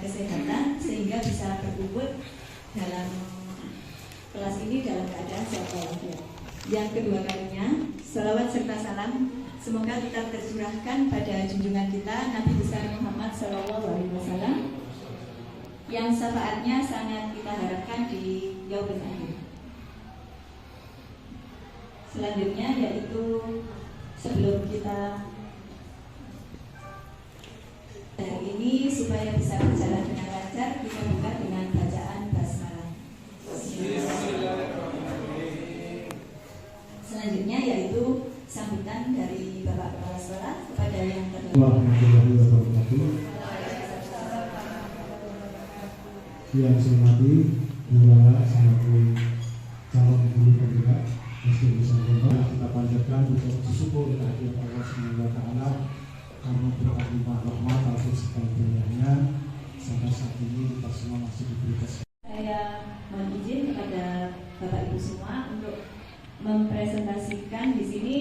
kesehatan sehingga bisa berkumpul dalam kelas ini dalam keadaan sehat walafiat. Yang kedua kalinya, salawat serta salam semoga tetap tercurahkan pada junjungan kita Nabi besar Muhammad SAW yang syafaatnya sangat kita harapkan di yaumil akhir. Selanjutnya yaitu sebelum kita hari ini supaya bisa berjalan dengan lancar, kita buka dengan bacaan basmalah. Selanjutnya yaitu sambutan dari Bapak Kepala Sekolah kepada yang terhormat. Yang saya hormati Bapak selaku calon guru penggerak SD Nusantara, kita panjatkan ucapan syukur kehadirat Allah Subhanahu wa taala karena berkat limpah rahmat atas segala berikannya sampai saat ini kita semua masih diberi kesehatan. Saya mohon izin kepada Bapak Ibu semua untuk mempresentasikan di sini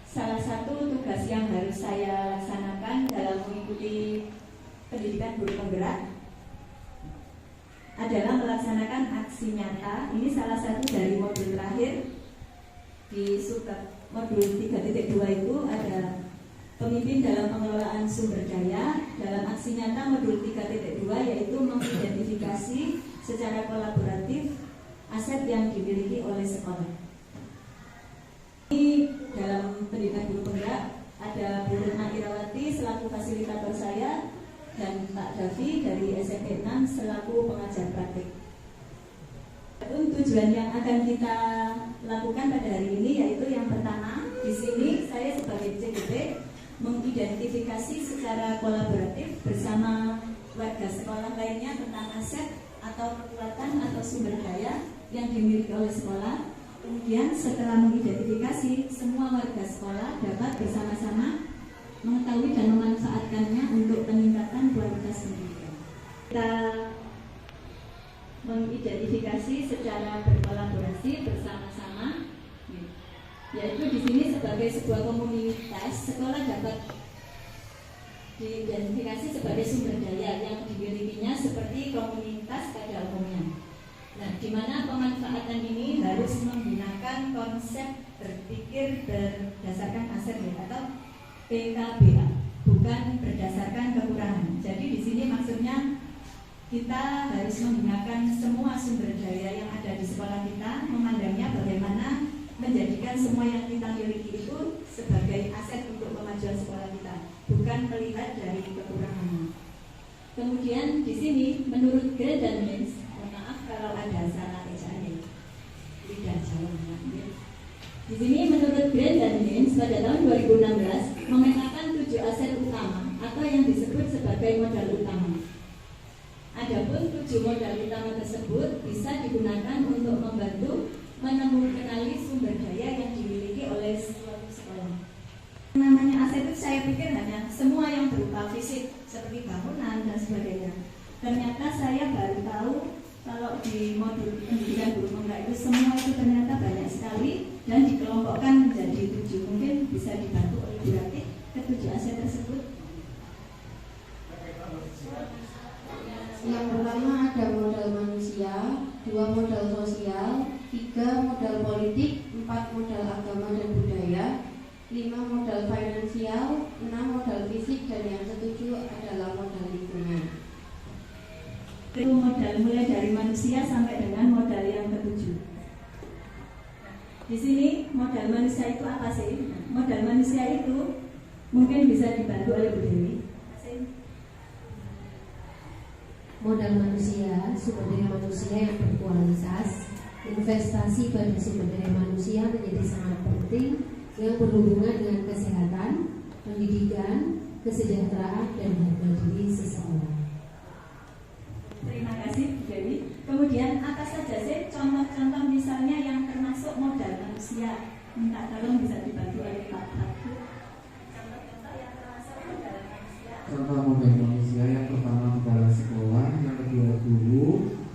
salah satu tugas yang harus saya laksanakan dalam mengikuti pendidikan guru penggerak adalah melaksanakan aksi nyata. Ini salah satu dari modul terakhir di modul 3.2 itu ada pemimpin dalam pengelolaan sumber daya. Dalam aksi nyata modul 3.2 yaitu mengidentifikasi secara kolaboratif aset yang dimiliki oleh sekolah. Ini dalam pendidikan guru penggerak ada Bu Retna Irawati selaku fasilitator saya dan Pak Davi dari SMP 6 selaku pengajar praktik. Tujuan yang akan kita lakukan pada hari ini yaitu yang pertama, di sini saya sebagai CGP mengidentifikasi secara kolaboratif bersama warga sekolah lainnya tentang aset atau kekuatan atau sumber daya yang dimiliki oleh sekolah. Kemudian setelah mengidentifikasi, semua warga sekolah dapat bersama-sama mengetahui dan memanfaatkannya untuk peningkatan kualitas pendidikan. Kita mengidentifikasi secara berkolaborasi bersama-sama, yaitu di sini sebagai sebuah komunitas sekolah dapat diidentifikasi sebagai sumber daya yang dimilikinya seperti komunitas pada umumnya. Nah, di mana pemanfaatan ini harus menggunakan konsep berpikir berdasarkan aset atau PKBA, bukan berdasarkan kekurangan. Jadi di sini maksudnya kita harus menggunakan semua sumber daya yang ada di sekolah kita, memandangnya bagaimana menjadikan semua yang kita miliki itu sebagai aset untuk kemajuan sekolah kita, bukan melihat dari kekurangannya. Kemudian di sini menurut Grade dan Means, maaf kalau ada salah ejaan, lidah Jawa. Di sini menurut Grade dan Means pada tahun 2016 memetakan 7 aset utama atau yang disebut sebagai modal utama. Adapun 7 modal utama tersebut bisa digunakan untuk membantu menemukan sumber daya yang dimiliki oleh suatu sekolah. Namanya aset itu saya pikir hanya semua yang berupa fisik seperti bangunan dan sebagainya. Ternyata saya baru tahu kalau di modul pendidikan guru penggerak itu semua itu ternyata banyak sekali dan dikelompokkan menjadi 7. Mungkin bisa dibantu oleh Bu Ratih ke-7 aset tersebut. Yang pertama ada modal manusia, 2 modal sosial, 3 modal politik, 4 modal agama dan budaya, 5 modal finansial, 6 modal fisik, dan yang ke-7 adalah modal lingkungan. Itu modal mulai dari manusia sampai dengan modal yang ke-7. Di sini modal manusia itu apa sih? Modal manusia itu mungkin bisa dibantu oleh Bu Dewi. Modal manusia, sumber daya manusia yang berkualitas. Investasi pada sumber daya manusia menjadi sangat penting yang berhubungan dengan kesehatan, pendidikan, kesejahteraan, dan harga diri seseorang. Terima kasih Bu Dewi. Kemudian apa saja sih contoh-contoh misalnya yang termasuk modal manusia? Minta tolong bisa dibantu oleh Pak Abdu. Contoh-contoh yang termasuk modal manusia. Contoh modal manusia yang pertama kepala sekolah, yang kedua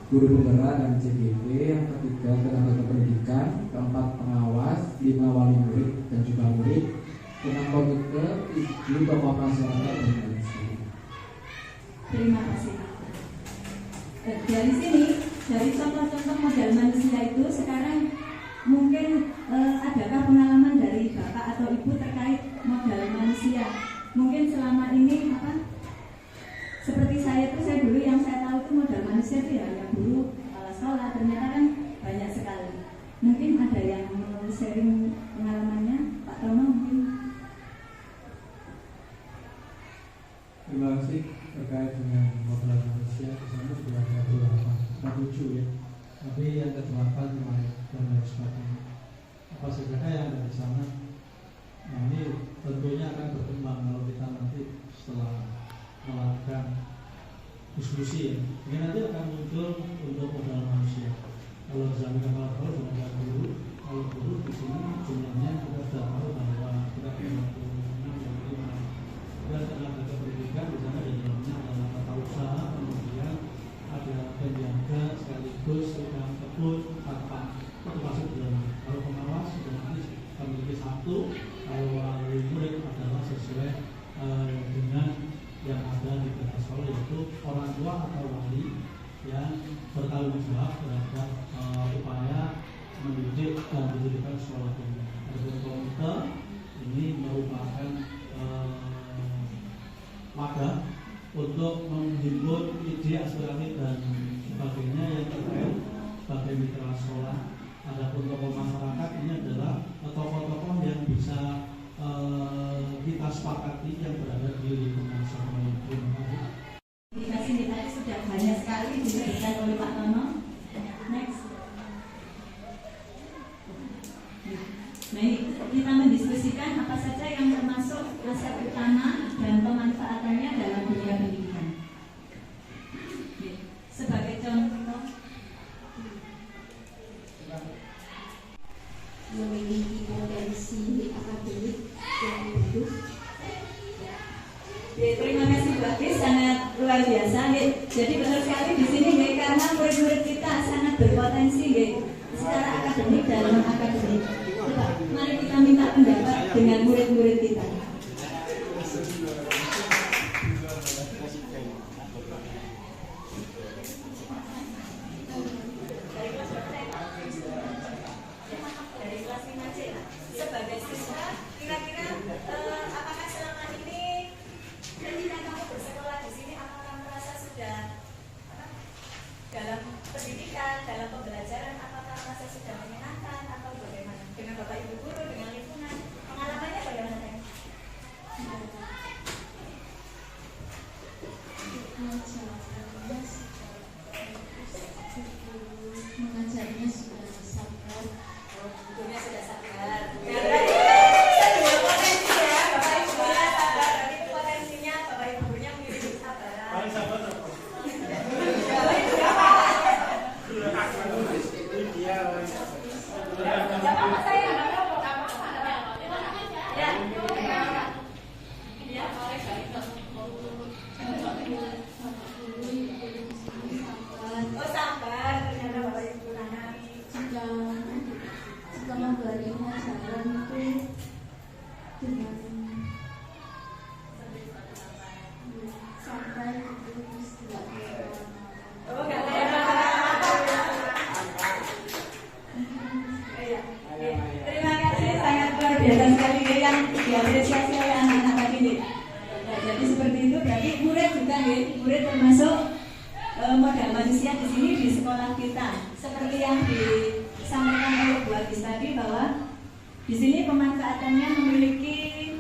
guru penggerak dan CGP, yang ketiga tenaga kependidikan, keempat pengawas, 5 wali murid dan juga murid, 6 komite, 7 tokoh masyarakat dan lain sebagainya. Terima kasih. Dari sini, dari contoh-contoh modal manusia itu sekarang mungkin adakah pengalaman dari Bapak atau Ibu terkait modal manusia? Mungkin selama ini seperti saya dulu yang saya tahu itu modal manusia itu ya guru, kepala sekolah, ternyata kan banyak sekali. Mungkin ada yang mau sharing pengalamannya, Pak Tono mungkin. Terima kasih. Terkait dengan modal manusia, di sana sudah ada beberapa 7 ya, tapi yang ke-8 kemarin dan lain sebagainya. Apa saja yang ada di sana? Nah, ini tentunya akan berkembang kalau kita nanti setelah melakukan diskusi ya. Ini nanti akan muncul untuk modal manusia. Kalau zaman kepala sekolah sudah ada guru, kalau guru di sini jumlahnya kita sudah tahu bahwa kita punya 26 yang 5. Dan tenaga kependidikan di sana di dalamnya adalah tata usaha, kemudian ada penjaga sekaligus tukang kebun, satpam, itu masuk di dalam. Kalau pengawas sudah nanti memiliki 1, kalau wali murid adalah sesuai dengan yang ada di kepala sekolah, yaitu orang tua atau wali yang bertanggung jawab terhadap upaya mendidik dan pendidikan sekolah ini. Ada komite ini merupakan wadah untuk menghimpun ide, aspirasi dan sebagainya yang terkait sebagai mitra sekolah. Adapun tokoh masyarakat ini adalah tokoh-tokoh yang bisa kita sepakati yang berada di lingkungan sekolah. Terima kasih. Tadi sudah banyak sekali disebutkan oleh Pak Tono. Next. Nah, ini kita mendiskusikan apa saja yang termasuk aspek utama dan pemanfaatannya dalam dunia pendidikan. Sebagai contoh, memiliki potensi akademik yang bagus. Terima kasih Bu Agis, sangat luar biasa. Jadi benar sekali di sini karena murid-murid kita sangat berpotensi secara akademik dan non akademik. Mari kita minta pendapat dengan murid-murid kita. Dari kelas 5C, sebagai siswa, kira-kira apakah selama ini ketika kamu bersekolah di sini, apakah merasa sudah dalam pendidikan, dalam pembelajaran, apakah merasa sudah menyenangkan atau bagaimana? Dengan Bapak Ibu guru, dengan lingkungan, pengalamannya bagaimana? Mengajarnya sudah sabar. Gurunya sudah sabar. Saya juga potensi ya, Bapak Ibu gurunya sabar. Dan itu potensinya Bapak Ibu gurunya memiliki kesabaran. Paling sabar apa? Bapak Ibu apa? Apa saya nggak tahu apa? Ya. Ya. Oh sabar, ternyata Bapak Ibu anak. Jika memberi pelajaran itu dengan sampai itu tidak Oh nggak ada. Terima kasih, sangat luar biasa sekali yang diapresiasi oleh anak-anak tadi nih. Nah, jadi seperti itu berarti murid juga nih, murid termasuk modal manusia di sini di sekolah kita. Seperti yang disampaikan oleh Bu Agis tadi bahwa di sini pemanfaatannya memiliki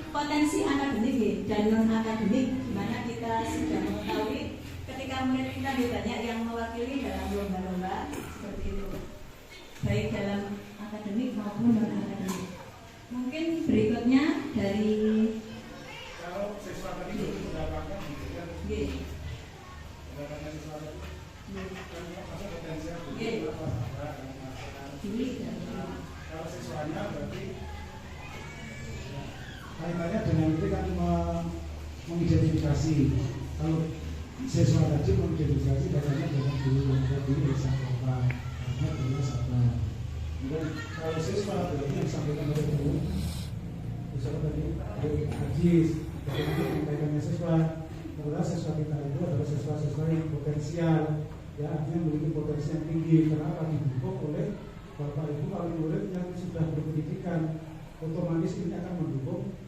potensi akademik dan non akademik, di mana kita sudah mengetahui ketika murid kita banyak yang mewakili dalam lomba-lomba seperti itu, baik dalam akademik maupun non akademik. Mungkin berikutnya dari Kalau siswa tadi mendapatkan kalau siswanya berarti kaitannya dengan itu kan mengidentifikasi. Kalau siswa tadi mengidentifikasi katanya dengan guru yang tadi bisa sabar, karena guru sabar. Kemudian kalau siswa berarti yang disampaikan oleh guru, siswa tadi dari Agis, dari kaitannya siswa. Kemudian siswa kita itu adalah siswa-siswa yang potensial, ya, artinya memiliki potensi yang tinggi. Kenapa? Didukung oleh Bapak Ibu wali murid yang sudah berpendidikan. Otomatis ini akan mendukung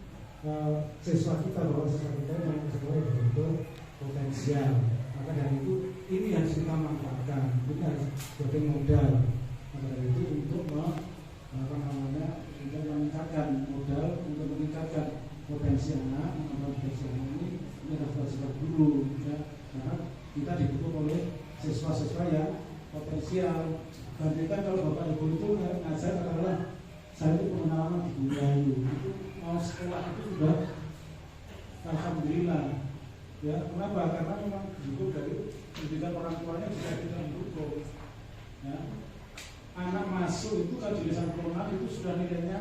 siswa kita, bahwa siswa kita yang sesuai betul-betul potensial. Maka dari itu ini harus kita manfaatkan, ini harus sebagai modal. Maka dari itu untuk meningkatkan modal, untuk meningkatkan potensi anak, potensi anak ini adalah bersifat guru, ya. Karena kita didukung oleh siswa-siswa yang potensial. Bandingkan kalau Bapak Ibu itu ngajar adalah saya itu pengalaman di Budayu, itu mau sekolah itu sudah alhamdulillah. Ya, kenapa? Karena memang didukung dari pendidikan orang tuanya juga kita didukung. Ya. Anak masuk itu kalau di desa Purworejo itu sudah nilainya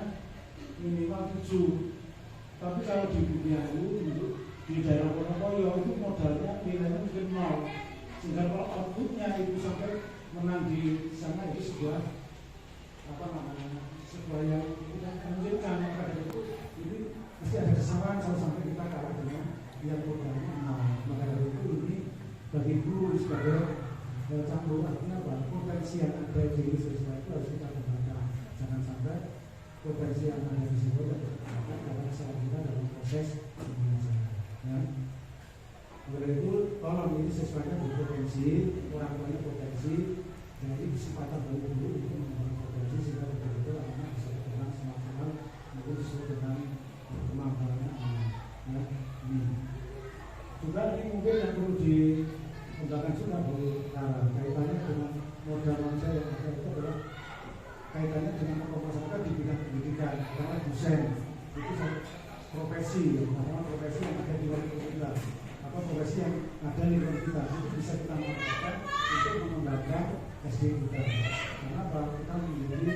minimal 7. Tapi kalau di Budayu itu di daerah Purworejo itu modalnya nilainya mungkin 0. Sehingga kalau outputnya itu sampai menang di sana itu sebuah sebuah yang tidak memungkinkan. Maka dari itu ini mesti ada kesalahan kalau sampai kita kalah dengan yang programnya. Maka dari itu ini bagi guru sebagai campur, artinya apa? Potensi yang ada di siswa itu harus kita kembangkan. Jangan sampai potensi yang ada di siswa tidak terkembangkan karena kesalahan kita dalam proses pembelajaran. Ya. Maka dari itu tolong ini siswanya berpotensi, orang tuanya potensi, jadi kesempatan bagi guru untuk mengembangkan potensi sehingga betul-betul anak bisa berkembang semaksimal mungkin sesuai dengan kemampuannya anak. Ya. Juga ini mungkin yang perlu dikembangkan juga kaitannya dengan modal manusia yang ada itu adalah kaitannya dengan tokoh masyarakat di bidang pendidikan. Karena dosen itu profesi, karena profesi yang ada di luar kita, atau profesi yang ada di luar kita itu bisa kita manfaatkan untuk mengembangkan SD kita. Karena kita menjadi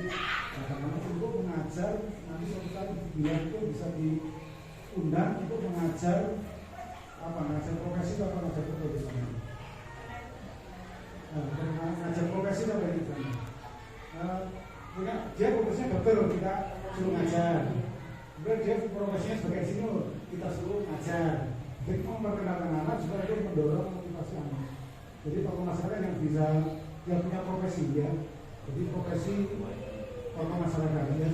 bagaimana untuk mengajar nanti suatu saat biar itu bisa diundang untuk mengajar mengajar profesi atau mengajar profesi. Mengajar profesi apa itu? Dia profesinya dokter, kita suruh ngajar. Kemudian dia profesinya sebagai insinyur, kita suruh ngajar. Jadi memperkenalkan anak supaya dia mendorong motivasi anak. Jadi tokoh masyarakat yang bisa, yang punya profesi ya. Jadi profesi tokoh masyarakat ya,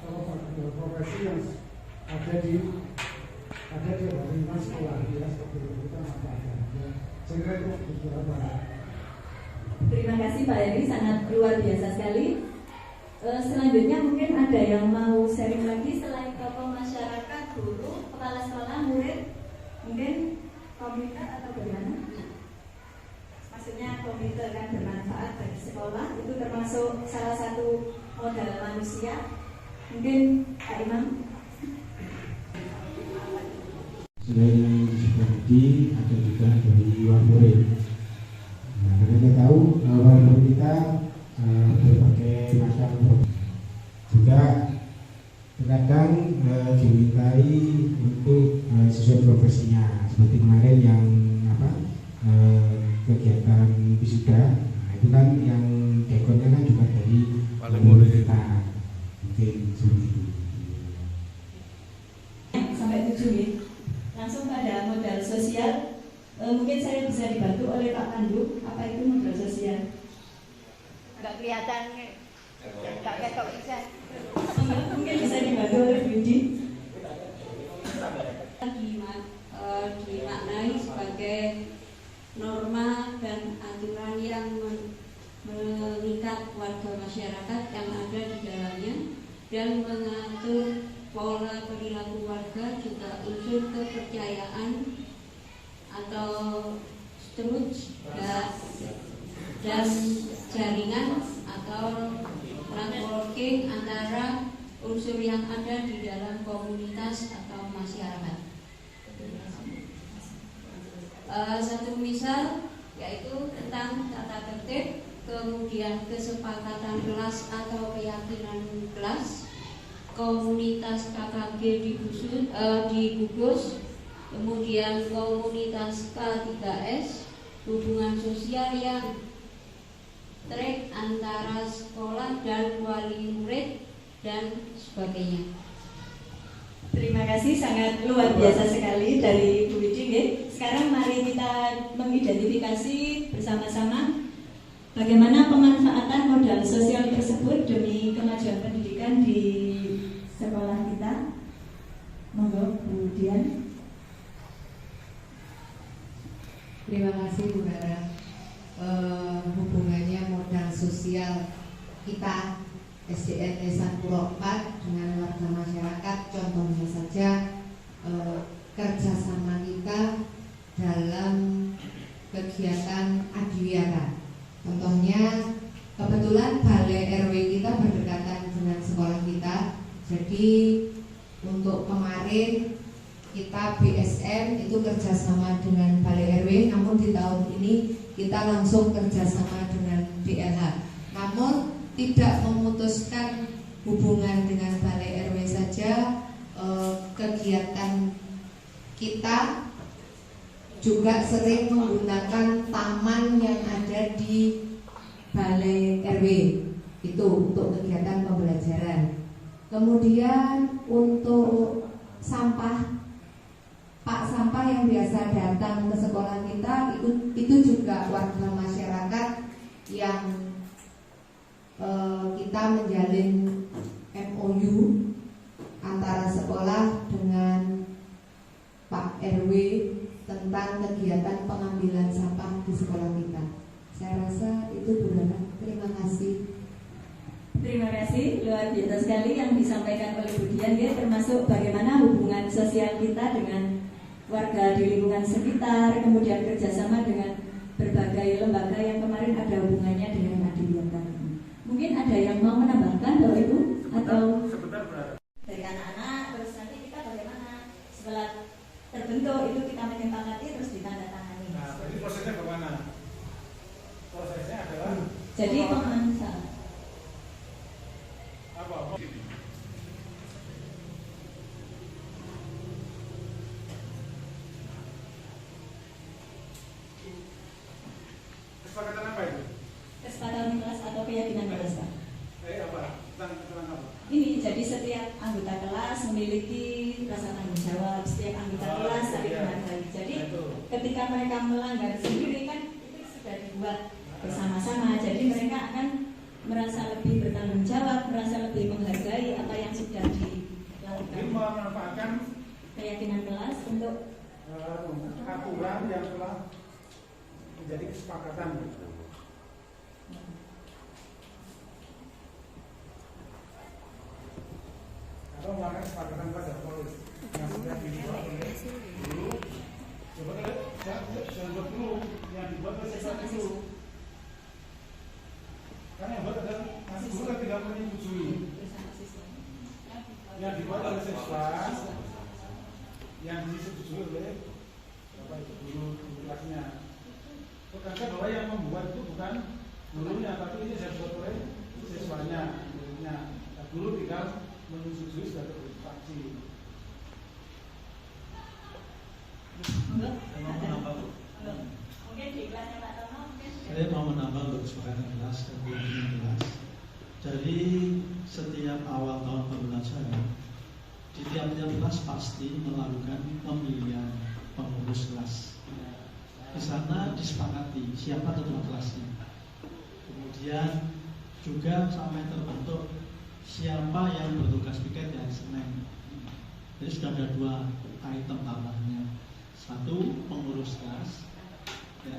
tokoh profesi yang ada di lingkungan sekolah ya, seperti itu kita manfaatkan. Ya. Saya kira itu beberapa. Terima kasih Pak Heri, sangat luar biasa sekali. Selanjutnya mungkin ada yang mau sharing lagi selain tokoh masyarakat, guru, kepala sekolah, murid, mungkin komputer atau bagaimana? Maksudnya komputer kan bermanfaat bagi sekolah, itu termasuk salah satu modal manusia. Mungkin Pak Imam. Selain yang disebut ada juga dari wali murid. Nah, kita tahu wali murid kita berbagai macam, juga terkadang dimintai untuk sesuai profesinya, seperti kemarin yang kegiatan wisuda. Nah, itu kan yang dekornya kan juga dari wali murid kita, mungkin seperti itu. Sampai 7 ya. Langsung pada modal sosial, mungkin saya bisa dibantu oleh Pak Pandu. Apa itu modal sosial? Nggak kelihatan, nggak ketok bisa. Mungkin bisa dibantu oleh Budi. Dimaknai sebagai norma dan aturan yang mengikat warga masyarakat yang ada di dalamnya dan mengatur pola perilaku warga, juga unsur kepercayaan atau stretch dan jaringan atau networking antara unsur yang ada di dalam komunitas atau masyarakat. Satu misal yaitu tentang tata tertib, kemudian kesepakatan kelas atau keyakinan kelas, komunitas KKG di gugus, kemudian komunitas K3S, hubungan sosial yang track antara sekolah dan wali murid dan sebagainya. Terima kasih, sangat luar biasa sekali dari Bu Widi. Sekarang mari kita mengidentifikasi bersama-sama Bagaimana pemanfaatan modal sosial tersebut demi kemajuan pendidikan di sekolah kita? Monggo, Bu Dian. Terima kasih Bu Rara. Hubungannya modal sosial kita SDN Desa Puro 4 dengan warga masyarakat, contohnya saja kerjasama kita dalam kegiatan adiwiyata. Contohnya kebetulan balai RW kita berdekatan dengan sekolah kita, jadi untuk kemarin kita BSM itu kerjasama dengan balai RW, namun di tahun ini kita langsung kerjasama dengan DLH. Namun tidak memutuskan hubungan dengan balai RW saja, kegiatan kita juga sering menggunakan taman yang ada di balai RW itu untuk kegiatan pembelajaran. Kemudian untuk sampah, Pak sampah yang biasa datang ke sekolah kita itu juga warga masyarakat yang kita menjalin MOU antara sekolah dengan Pak RW tentang kegiatan pengambilan sampah di sekolah kita. Saya rasa itu Bu Rara. Terima kasih. Terima kasih, luar biasa sekali yang disampaikan oleh Bu Dian, ya, termasuk bagaimana hubungan sosial kita dengan warga di lingkungan sekitar, kemudian kerjasama dengan berbagai lembaga yang kemarin ada hubungannya dengan adiwiyata. Mungkin ada yang mau menambahkan Bapak Ibu atau dari anak-anak, terus nanti kita bagaimana setelah terbentuk itu kita menyepakati terus ditandatangani. Nah, jadi prosesnya bagaimana? Prosesnya adalah jadi pemanfaatan. Apa? Kesepakatan apa itu? Kesepakatan kelas atau keyakinan kelas, Pak? Apa? Tentang apa? Ini jadi setiap anggota kelas memiliki rasa tanggung jawab, setiap anggota kelas saling menghargai. Jadi ketika mereka melanggar sendiri kan itu sudah dibuat bersama-sama. Jadi mereka akan merasa lebih bertanggung jawab, merasa lebih menghargai apa yang sudah dilakukan. Ini memanfaatkan Keyakinan kelas untuk aturan yang telah menjadi kesepakatan. Atau melakukan kesepakatan pada polis yang sudah dibuat oleh guru. Coba saya buat dulu yang dibuat oleh siswa dulu. Karena yang buat adalah nanti guru kan tidak menyetujui. Yang dibuat oleh siswa, yang disetujui oleh Bapak Ibu guru kelasnya. Bukankah bahwa yang membuat itu bukan gurunya, tapi ini saya buat oleh siswanya, gurunya. Nah, guru tinggal menyetujui sebagai fraksi. mungkin di kelasnya Pak Tono mungkin. Saya mau menambah untuk kesepakatan kelas dan keyakinan kelas. Jadi setiap awal tahun pembelajaran di tiap-tiap kelas pasti melakukan pemilihan pengurus kelas. Di sana disepakati siapa ketua kelasnya. Kemudian juga sampai terbentuk siapa yang bertugas piket di hari Senin. Jadi sudah ada 2 item tambahnya. 1 pengurus kelas, ya,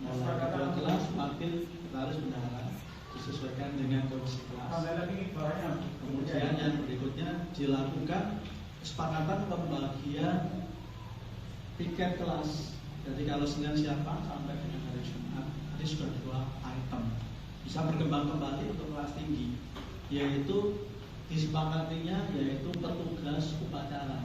mulai ketua kelas, wakil, lalu bendahara disesuaikan dengan kondisi kelas. Kemudian yang berikutnya dilakukan kesepakatan pembagian piket kelas. Jadi kalau Senin siapa sampai dengan hari Jumat, ini sudah 2 item. Bisa berkembang kembali untuk kelas tinggi, yaitu disepakatinya yaitu petugas upacara.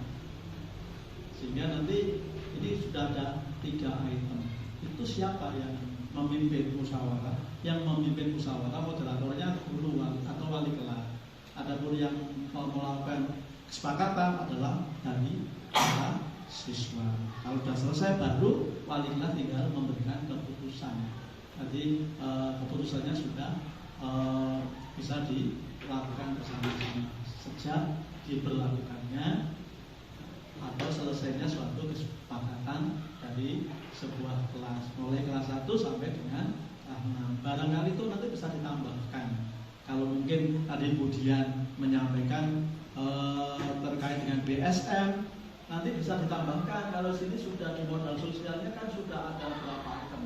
Sehingga nanti ini sudah ada 3 item. Itu siapa yang memimpin musyawarah? Yang memimpin musyawarah moderatornya guru atau wali kelas. Adapun yang melakukan kesepakatan adalah dari para siswa. Kalau sudah selesai baru wali kelas tinggal memberikan keputusan. Jadi keputusannya sudah bisa dilakukan bersama-sama sejak diberlakukannya atau selesainya suatu kesepakatan dari sebuah kelas, mulai kelas 1 sampai dengan Nah, barangkali itu nanti bisa ditambahkan. Kalau mungkin tadi Budian menyampaikan terkait dengan BSM, nanti bisa ditambahkan. Kalau sini sudah di modal sosialnya kan sudah ada berapa item?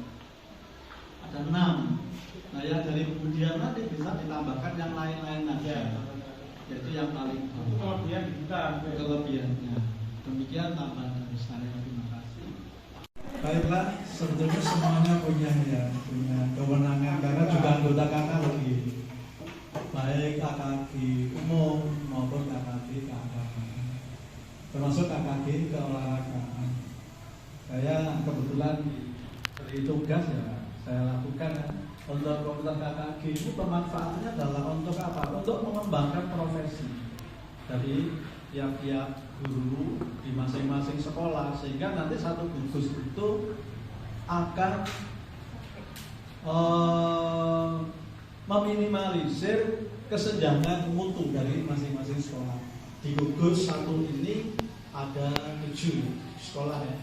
Ada 6. Nah, ya dari Budian nanti bisa ditambahkan yang lain-lain aja. Yaitu yang paling kelebihan kita kelebihannya. Demikian tambahan dari saya. Terima kasih. Baiklah, sebetulnya semuanya punya kewenangan karena juga anggota KKLI, baik KKG umum maupun KKG keagamaan, termasuk KKG keolahragaan. Saya kebetulan diberi tugas ya, saya lakukan ya. Untuk komunitas KKG ini pemanfaatannya adalah untuk apa? Untuk mengembangkan profesi dari tiap-tiap guru di masing-masing sekolah, sehingga nanti satu gugus itu akan meminimalisir kesenjangan mutu dari masing-masing sekolah. Di gugus 1 ini ada 7 sekolah ya,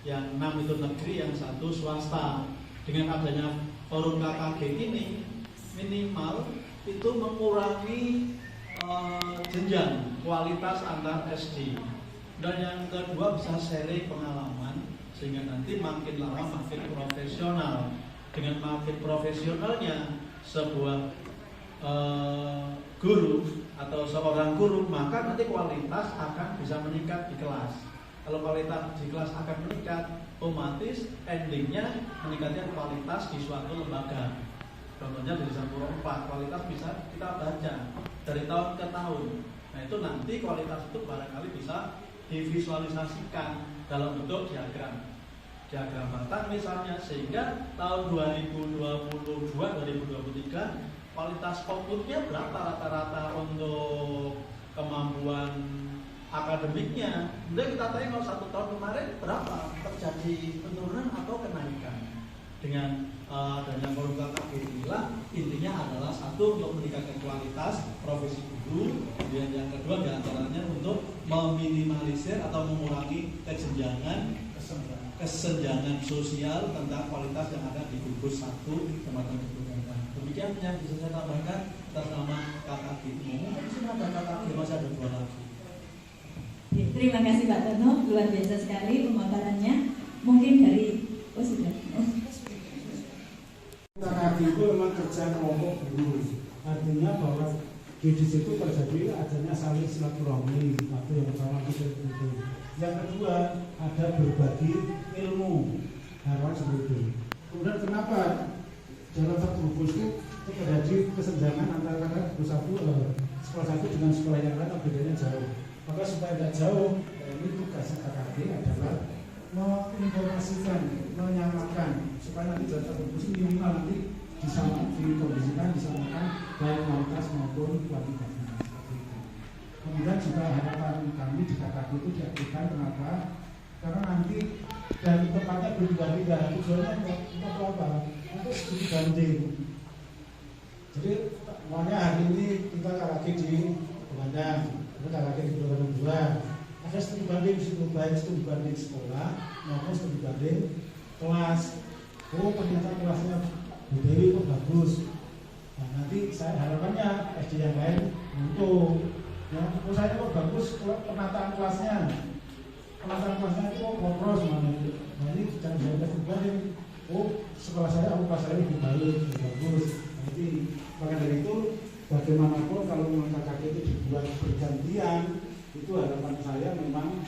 yang 6 itu negeri, yang 1 swasta. Dengan adanya forum KKG ini minimal itu mengurangi jenjang kualitas antar SD. Dan yang kedua bisa sharing pengalaman sehingga nanti makin lama makin profesional. Dengan makin profesionalnya sebuah guru atau seorang guru, maka nanti kualitas akan bisa meningkat di kelas. Kalau kualitas di kelas akan meningkat, otomatis endingnya meningkatnya kualitas di suatu lembaga. Contohnya di Sampuro 4, kualitas bisa kita baca dari tahun ke tahun. Nah itu nanti kualitas itu barangkali bisa divisualisasikan dalam bentuk diagram batang misalnya, sehingga tahun 2022-2023 kualitas outputnya berapa rata-rata untuk kemampuan akademiknya. Kemudian kita tengok 1 tahun kemarin berapa terjadi penurunan atau kenaikan. Dengan adanya forum KKG inilah intinya adalah 1 untuk meningkatkan kualitas profesi guru, kemudian yang kedua diantaranya untuk meminimalisir atau mengurangi kesenjangan sosial tentang kualitas yang ada di gugus 1 Kecamatan Kebugaran. Demikian yang bisa saya tambahkan atas nama KKG. Mungkin sudah ada KKG, masih ada 2 lagi. Terima kasih Pak Tono, luar biasa sekali pemaparannya. Mungkin dari sudah. KKG itu memang kerja kelompok guru, artinya bahwa di situ terjadi adanya saling silaturahmi. Itu yang pertama itu. Yang kedua ada berbagi ilmu, hal seperti itu. Kemudian kenapa dalam satu gugus itu terjadi kesenjangan antara gugus 1 sekolah 1 dengan sekolah yang lain, bedanya jauh. Maka supaya tidak jauh, ini tugasnya KKG adalah menginformasikan, menyamakan supaya nanti data gugus minimal nanti dikondisikan, disamakan baik kualitas maupun kuantitasnya. Kemudian juga harapan kami di KKG itu diaktifkan. Kenapa? Karena nanti dan tempatnya berbeda-beda. Tujuannya untuk apa? Untuk studi banding. Jadi makanya hari ini kita KKG di Bandang, kita KKG di Bandang 2. Ada studi banding situ, baik studi banding sekolah maupun studi banding kelas. Oh ternyata kelasnya Bu Dewi kok bagus. Nah, nanti saya harapannya SD yang lain untuk ya, saya kok bagus penataan kelasnya. Penataan kelasnya itu kok boros mana itu. Nah ini jangan saya studi banding. Oh sekolah saya, kelas saya lebih baik, lebih bagus. Nanti maka dari itu bagaimanapun kalau memang KKG itu dibuat bergantian, itu harapan saya memang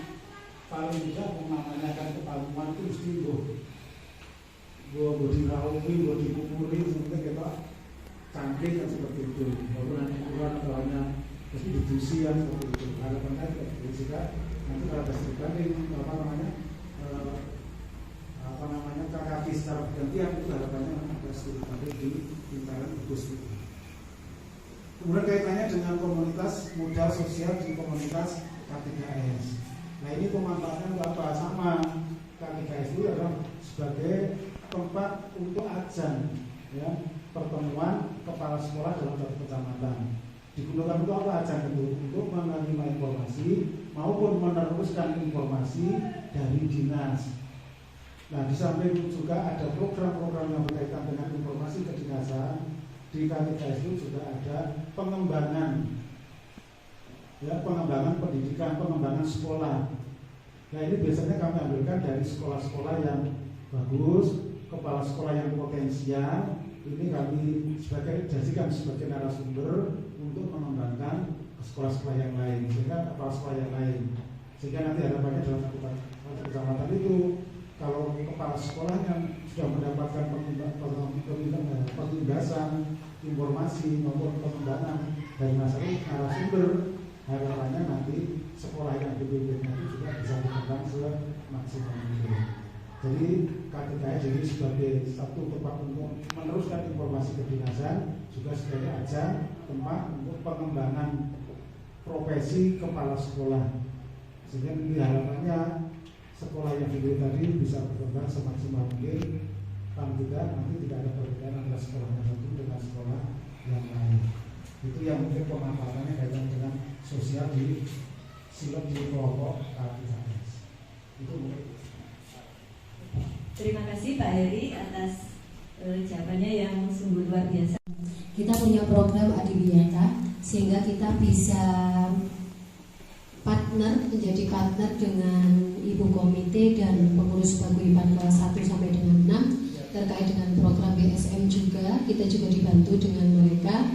paling tidak menanyakan kepalungan itu mesti gue diraupi, gue dipukuli, seperti kita canggih kan seperti itu. Walaupun nanti kurang atau hanya mesti didusian seperti itu. Harapan saya tidak juga nanti kalau ada sedikit KKG secara bergantian itu harapannya ada sedikit di lingkaran gugus itu. Kemudian kaitannya dengan komunitas modal sosial di komunitas K3S. Nah ini pemanfaatannya apa? Sama K3S itu adalah sebagai tempat untuk ajan, ya, pertemuan kepala sekolah dalam satu kecamatan. Digunakan untuk apa ajan itu? Untuk menerima informasi maupun meneruskan informasi dari dinas. Nah di samping juga ada program-program yang berkaitan dengan informasi kedinasan di KTKS itu juga ada pengembangan, ya, pengembangan pendidikan, pengembangan sekolah. Nah ini biasanya kami ambilkan dari sekolah-sekolah yang bagus, kepala sekolah yang potensial. Ini kami jadikan sebagai narasumber untuk mengembangkan sekolah-sekolah yang lain, sehingga kepala sekolah yang lain, sehingga nanti harapannya dalam satu kecamatan itu kalau kepala sekolah yang sudah mendapatkan penugasan, informasi maupun pengembangan dari narasumber, harapannya nanti sekolah yang dipimpinnya itu juga bisa berkembang semaksimal mungkin. Jadi KTKS jadi sebagai satu tempat untuk meneruskan informasi kedinasan, juga sebagai ajang tempat untuk pengembangan profesi kepala sekolah, sehingga harapannya sekolah yang dipilih tadi bisa berkembang semaksimal mungkin. Kalau tidak, nanti tidak ada perbedaan antara sekolah tertentu dengan sekolah yang lain. Itu yang mungkin pemanfaatannya kaitan dengan sosial di silop di kelompok KTKS. Itu mungkin. Terima kasih Pak Heri atas jawabannya yang sungguh luar biasa. Kita punya program Adiwiyata sehingga kita bisa menjadi partner dengan Ibu Komite dan pengurus paguyuban kelas 1 sampai dengan 6 terkait dengan program BSM juga. Kita juga dibantu dengan mereka.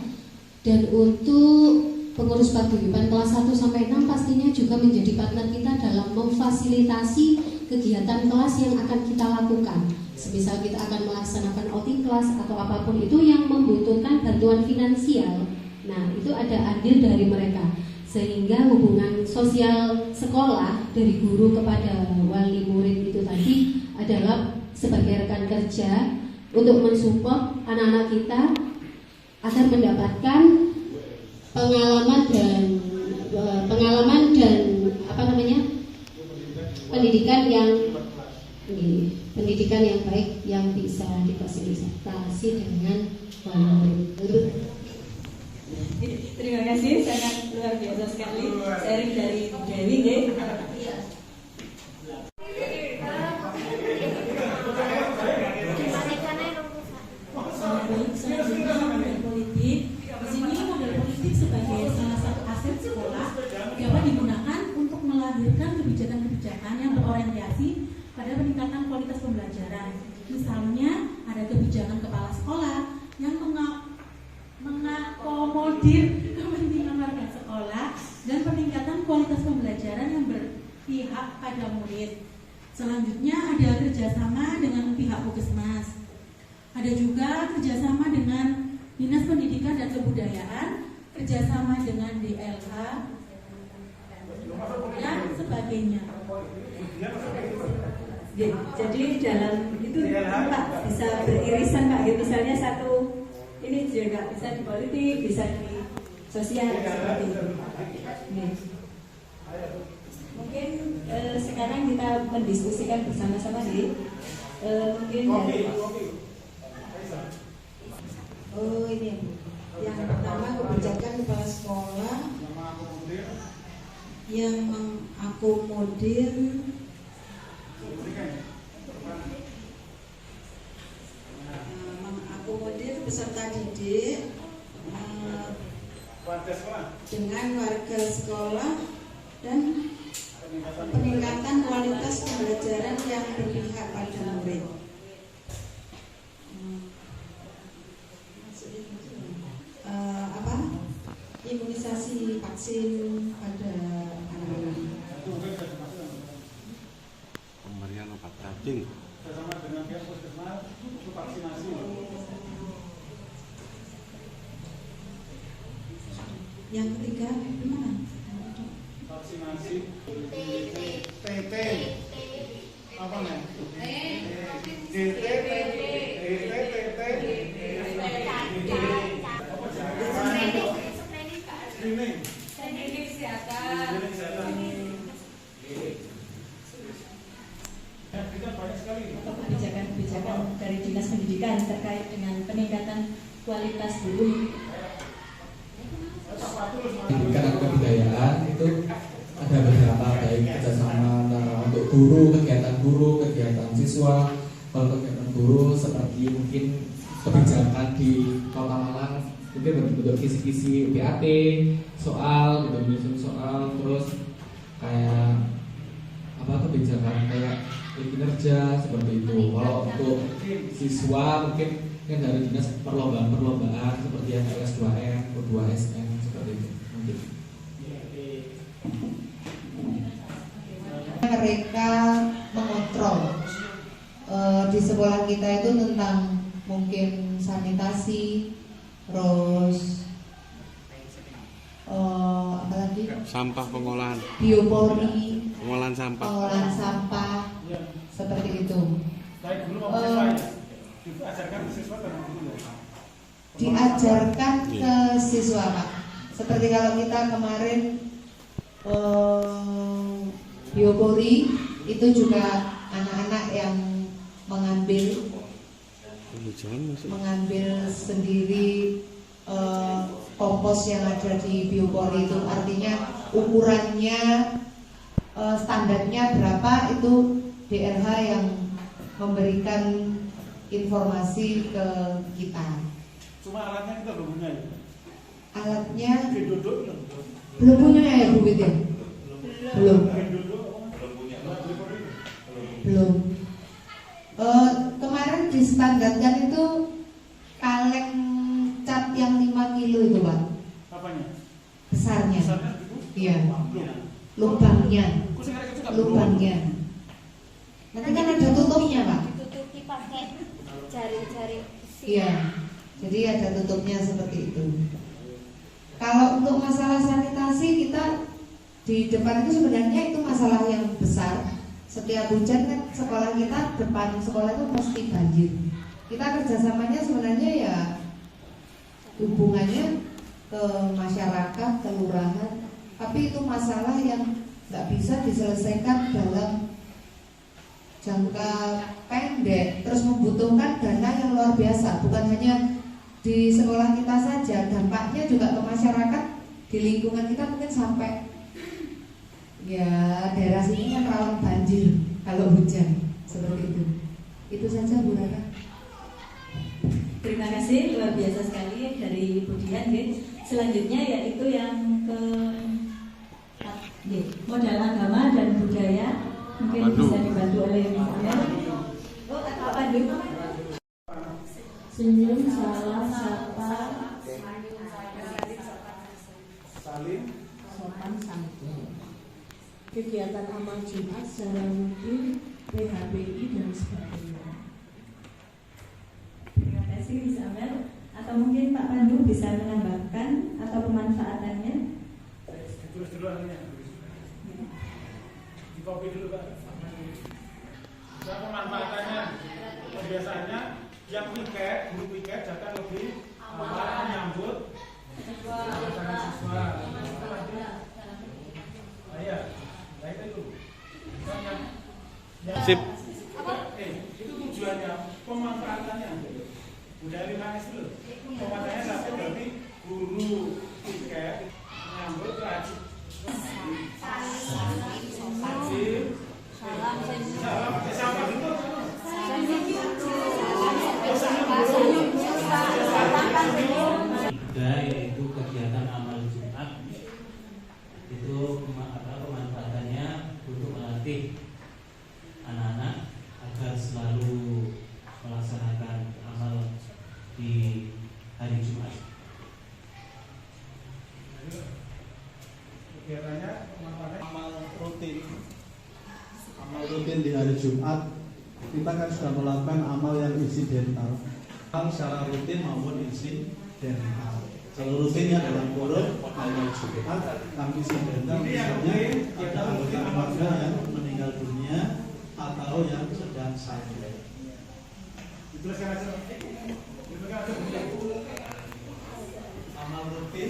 Dan untuk pengurus paguyuban kelas 1 sampai 6 pastinya juga menjadi partner kita dalam memfasilitasi kegiatan kelas yang akan kita lakukan. Semisal kita akan melaksanakan outing kelas atau apapun itu yang membutuhkan bantuan finansial. Nah, itu ada andil dari mereka. Sehingga hubungan sosial sekolah dari guru kepada wali murid itu tadi adalah sebagai rekan kerja untuk mensupport anak-anak kita agar mendapatkan pengalaman dan pendidikan yang baik yang bisa difasilitasi dengan wali murid. Terima kasih, sangat luar biasa sekali sharing dari Dewi. Selanjutnya model politik. Di sini model politik sebagai salah satu aset sekolah dapat digunakan untuk melahirkan kebijakan-kebijakan yang berorientasi pada peningkatan kualitas pembelajaran. Misalnya ada kebijakan kepala sekolah yang mengakomodir kepentingan warga sekolah dan peningkatan kualitas pembelajaran yang berpihak pada murid. Selanjutnya ada kerjasama dengan pihak Puskesmas. Ada juga kerjasama dengan Dinas Pendidikan dan Kebudayaan, kerjasama dengan DLH dan sebagainya. Jadi dalam itu Pak bisa beririsan Pak, gitu. Misalnya satu ini juga bisa di politik, bisa di sosial seperti itu. Mungkin sekarang kita mendiskusikan bersama-sama nih. Mungkin dari ini yang pertama kebijakan kepala sekolah yang mengakomodir peserta didik dengan warga sekolah dan peningkatan kualitas pembelajaran yang berpihak pada murid. Imunisasi vaksin pada anak-anak. Pemberian obat cacing. Bersama dengan pihak Puskesmas untuk vaksinasi. Yang ketiga gimana? Vaksinasi TT apa nih? Kebijakan-kebijakan dari Dinas Pendidikan terkait dengan peningkatan kualitas guru. Pendidikan dan kebudayaan itu ada beberapa, baik kerjasama antara untuk guru, kegiatan siswa, kalau kegiatan guru seperti mungkin kebijakan di Kota Malang, mungkin bentuk-bentuk kisi-kisi BAT, soal, menyusun soal, terus kayak kebijakan kayak kinerja seperti itu. Kalau untuk siswa mungkin kan dari dinas perlombaan seperti yang LS2M, U2SN seperti itu mungkin. Mereka mengontrol di sekolah kita itu tentang mungkin sanitasi, terus apalagi sampah pengolahan, biopori, pengolahan sampah seperti itu. Diajarkan ke siswa, Pak. Seperti kalau kita kemarin biopori itu juga anak-anak yang mengambil sendiri kompos yang ada di biopori itu, artinya ukurannya standarnya berapa, itu DRH yang memberikan informasi ke kita. Cuma alatnya kita belum punya ya? Alatnya belum punya ya Bu Wit ya? Belum. Kemarin distandarkan itu kaleng cat yang 5 kilo itu Pak. Apanya? Besarnya. Gitu? Iya. Lubangnya. Nanti kan ada tutupnya Pak. Ditutupi pakai jari-jari besi. Iya. Jadi ada tutupnya seperti itu. Kalau untuk masalah sanitasi, kita di depan itu sebenarnya itu masalah yang besar. Setiap hujan kan sekolah kita, depan sekolah itu pasti banjir. Kita kerjasamanya sebenarnya ya hubungannya ke masyarakat, kelurahan. Tapi itu masalah yang nggak bisa diselesaikan dalam jangka pendek, terus membutuhkan dana yang luar biasa. Bukan hanya di sekolah kita saja, dampaknya juga ke masyarakat, di lingkungan kita mungkin sampai ya daerah sini kan rawan banjir kalau hujan seperti itu. Itu saja Bu Rara. Terima kasih, luar biasa sekali dari Bu Dian. Selanjutnya yaitu yang ke modal agama dan budaya, mungkin bisa dibantu oleh misalnya Pak Pandu. Senyum, salam, sapa, salim, sopan santun, kegiatan amal Jumat secara rutin, PHBI dan sebagainya. Terima kasih Isabel. Atau mungkin Pak Pandu bisa menambahkan atau pemanfaatannya. Tulis dulu akhirnya. Di copy dulu Pak. Pemanfaatannya biasanya yang piket, guru piket datang lebih awal menyambut kedatangan siswa. Iya, baik itu. Sip. Itu tujuannya, pemanfaatannya. Udah 5S dulu. Pemanfaatannya satu berarti guru piket menyambut rajin. Yaitu kegiatan amal Jumat itu pemanfaatannya untuk melatih anak-anak agar selalu melaksanakan amal di hari Jumat. Kegiatannya amal rutin. Amal rutin di hari Jumat, kita kan sudah melakukan amal yang insidental, secara rutin maupun insidental. Kalau rutinnya dalam kurung amal Jumat, kami insidental misalnya ada anggota keluarga yang meninggal dunia atau yang sedang sakit. Dituliskan aja. Amal rutin,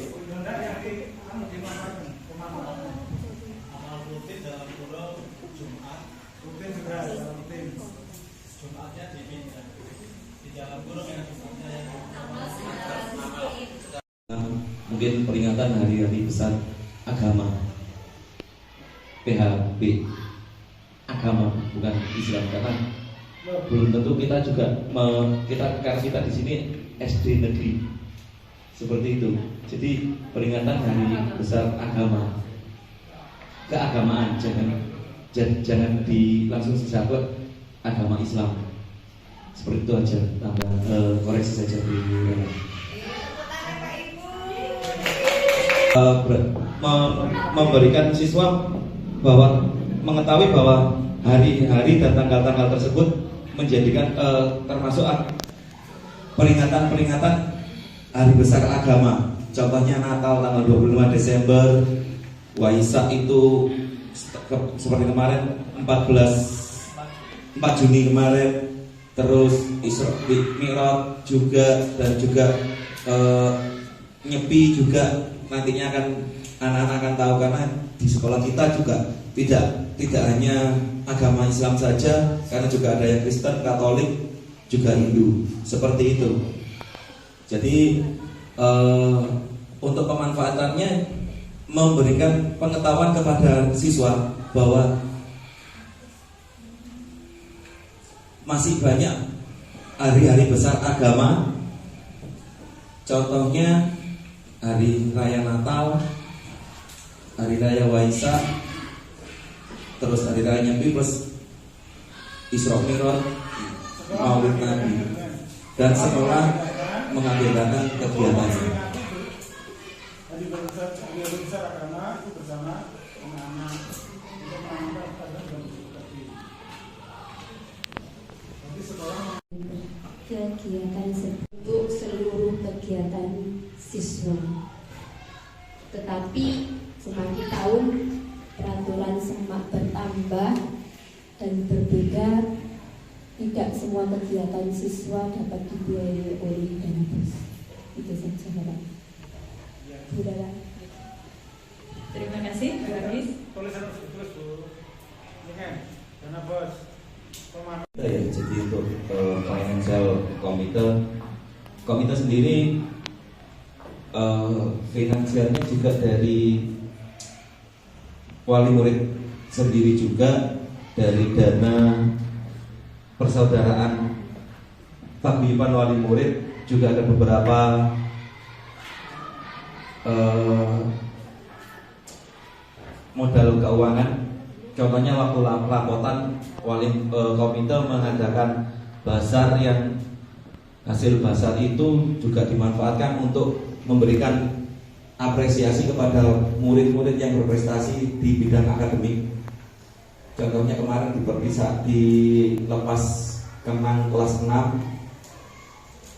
amal rutin dalam kurung Jumat, rutin juga rutin. Jumatnya dipindah di dalam kurung yang Jumatnya yang mungkin peringatan hari-hari besar agama, PHB agama bukan Islam, karena belum tentu kita juga karena kita di sini SD negeri seperti itu. Jadi peringatan hari besar agama, keagamaan, jangan langsung disaklek agama Islam. Seperti itu aja, tambah koreksi saja Bu. Memberikan siswa bahwa mengetahui bahwa hari-hari dan tanggal-tanggal tersebut menjadikan termasuk peringatan-peringatan hari besar agama. Contohnya Natal tanggal 25 Desember, Waisak itu seperti kemarin 4 Juni kemarin, terus Isra Mi'raj juga, dan juga Nyepi juga nantinya anak-anak akan tahu, karena di sekolah kita juga tidak hanya agama Islam saja, karena juga ada yang Kristen, Katolik, juga Hindu, seperti itu. Jadi untuk pemanfaatannya memberikan pengetahuan kepada siswa bahwa masih banyak hari-hari besar agama. Contohnya hari raya Natal, hari raya Waisak, terus hari raya Nyepi, plus Isra Mi'raj, Maulid Nabi, dan sekolah mengadakan kegiatannya. Hari besar agama itu bersama anak-anak untuk menanamkan kegiatan untuk seluruh kegiatan siswa. Tetapi semakin tahun peraturan semakin bertambah dan berbeda. Tidak semua kegiatan siswa dapat dibiayai oleh dana bos. Itu saja, Bapak. Saudara. Terima kasih, Bu Haris. Tulisan terus Bu. Ini kan dana bos. Ya, jadi untuk financial komite sendiri finansialnya juga dari wali murid sendiri, juga dari dana persaudaraan paguyuban wali murid, juga ada beberapa modal keuangan. Contohnya waktu Lapotan komite mengadakan basar, yang hasil basar itu juga dimanfaatkan untuk memberikan apresiasi kepada murid-murid yang berprestasi di bidang akademik. Contohnya kemarin di lepas kenang kelas 6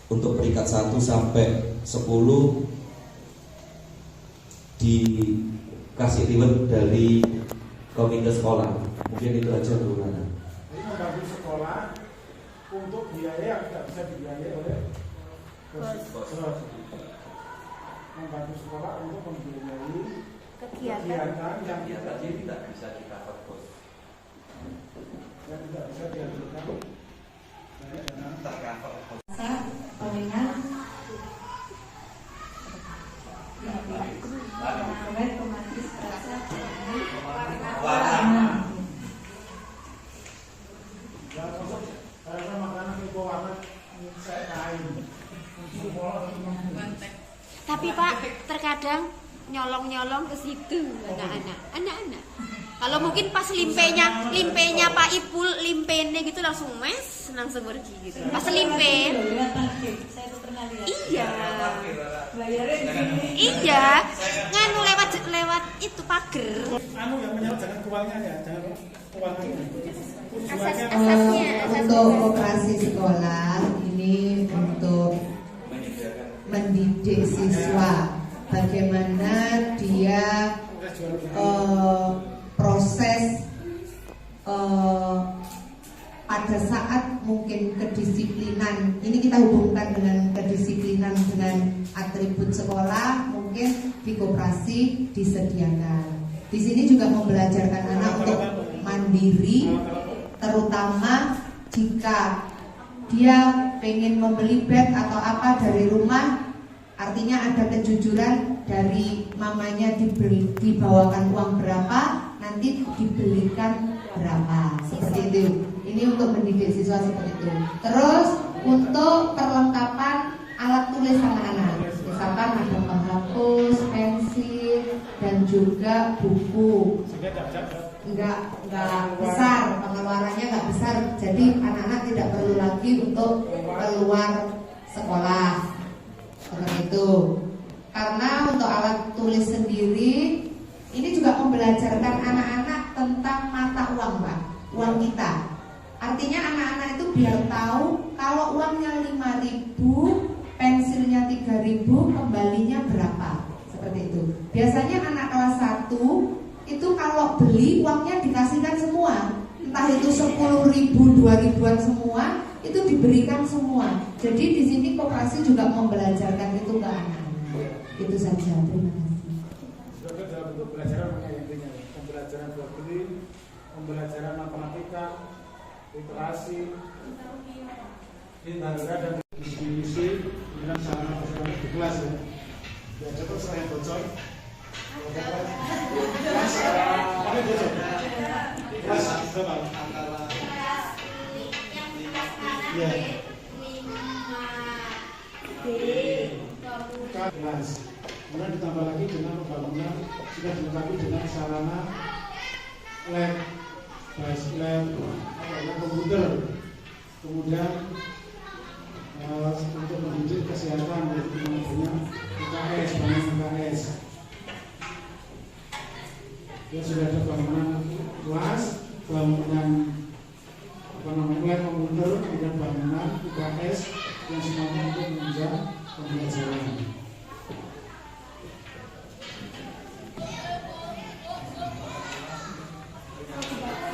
untuk peringkat 1 sampai 10 dikasih reward dari komite sekolah. Mungkin itu aja Bu Nana. Ini membantu sekolah untuk biaya yang tidak bisa dibiayai oleh bos. Membantu sekolah untuk membiayai kegiatan yang tidak bisa di-cover bos. Yang tidak bisa diajukan dari dana tercover bos. Pengingat otomatis rasa warna. Tapi Pak, terkadang nyolong-nyolong ke situ anak-anak. Kalau mungkin pas limpenya Pak Ipul, limpenya gitu langsung langsung pergi gitu. Pas limpen. Iya. Iya. Nganu lewat itu pagar. Anu yang menyalur jangan keuangan ya, jangan keuangannya. Asasnya. Untuk operasi sekolah ini untuk mendidik siswa bagaimana dia proses pada saat mungkin kedisiplinan, ini kita hubungkan dengan kedisiplinan dengan atribut sekolah, mungkin di koperasi disediakan. Di sini juga membelajarkan anak untuk mandiri, terutama jika dia pengen membeli bed atau apa dari rumah, artinya ada kejujuran dari mamanya, dibawakan uang berapa, nanti dibelikan berapa, seperti itu. Ini Ini untuk mendidik siswa seperti itu. Terus untuk perlengkapan alat tulis anak-anak, misalkan ada penghapus, pensil, dan juga buku. Enggak besar, pengeluarannya enggak besar. Jadi anak-anak tidak perlu lagi untuk keluar sekolah seperti itu. Karena untuk alat tulis sendiri ini juga membelajarkan anak-anak tentang mata uang, Pak, uang kita. Artinya anak-anak itu biar tahu kalau uangnya 5.000, pensilnya 3.000, kembalinya berapa. Seperti itu. Biasanya anak kelas 1 itu kalau beli uangnya dikasihkan semua. Entah itu 10.000, 2.000-an semua, itu diberikan semua. Jadi di sini koperasi juga membelajarkan itu ke anak-anak. Itu saja. Terima kasih. Sudah dalam bentuk pembelajaran intinya, pembelajaran jual beli, pembelajaran matematika, literasi, indra dan misi dengan sarana prasarana di kelas ya. Ya, terus saya bocor. Kelas berapa? Ya. Kelas. Kemudian ditambah lagi dengan pembangunan sudah dilengkapi dengan sarana lab, komputer, kemudian untuk mendidik kesehatan yaitu namanya UKS, banyak UKS. Ya, sudah ada bangunan kelas, bangunan lab komputer, kemudian bangunan UKS yang semuanya untuk menunjang pembelajaran.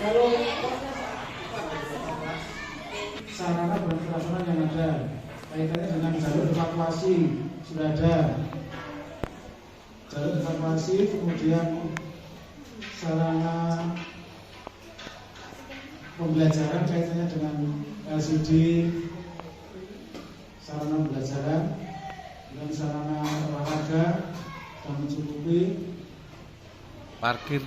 Kalau sarana berinteraksi yang ada kaitannya dengan jalur evakuasi sudah ada, jalur evakuasi, kemudian sarana pembelajaran kaitannya dengan LCD, sarana pembelajaran dan sarana olahraga dan mencukupi parkir.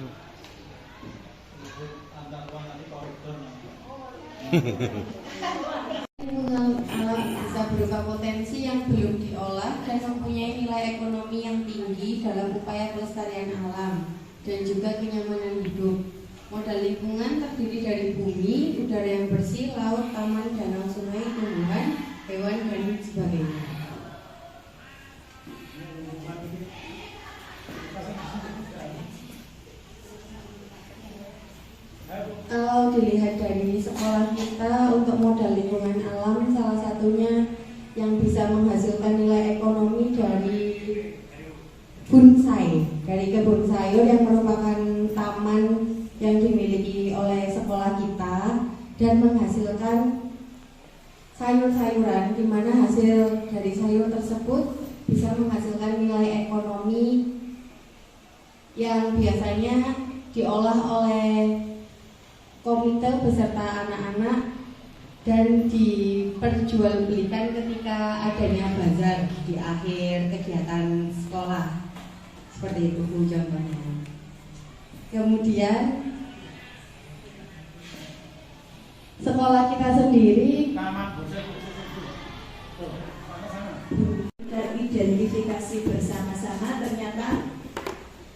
Alam bisa berupa potensi yang belum diolah dan mempunyai nilai ekonomi yang tinggi dalam upaya pelestarian alam dan juga kenyamanan hidup. Modal lingkungan terdiri dari bumi, udara yang bersih, laut, taman, danau, sungai, tumbuhan, hewan, dan sebagainya. Kalau dilihat dari sekolah kita untuk modal lingkungan alam, salah satunya yang bisa menghasilkan nilai ekonomi dari bonsai, dari kebun sayur yang merupakan taman yang dimiliki oleh sekolah kita dan menghasilkan sayur-sayuran, di mana hasil dari sayur tersebut bisa menghasilkan nilai ekonomi yang biasanya diolah oleh komite beserta anak-anak dan diperjualbelikan ketika adanya bazar di akhir kegiatan sekolah. Seperti itu contohnya. Kemudian sekolah kita sendiri teridentifikasi bersama-sama, ternyata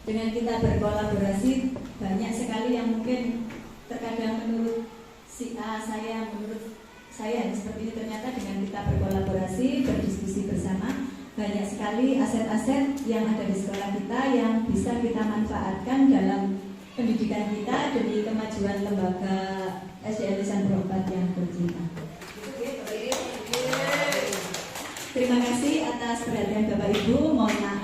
dengan kita berkolaborasi banyak sekali yang mungkin terkadang menurut si A menurut saya seperti ini, ternyata dengan kita berkolaborasi, berdiskusi bersama, banyak sekali aset-aset yang ada di sekolah kita yang bisa kita manfaatkan dalam pendidikan kita demi kemajuan lembaga SDN Lisan Berempat yang bercinta. Terima kasih atas perhatian Bapak Ibu. Mohon maaf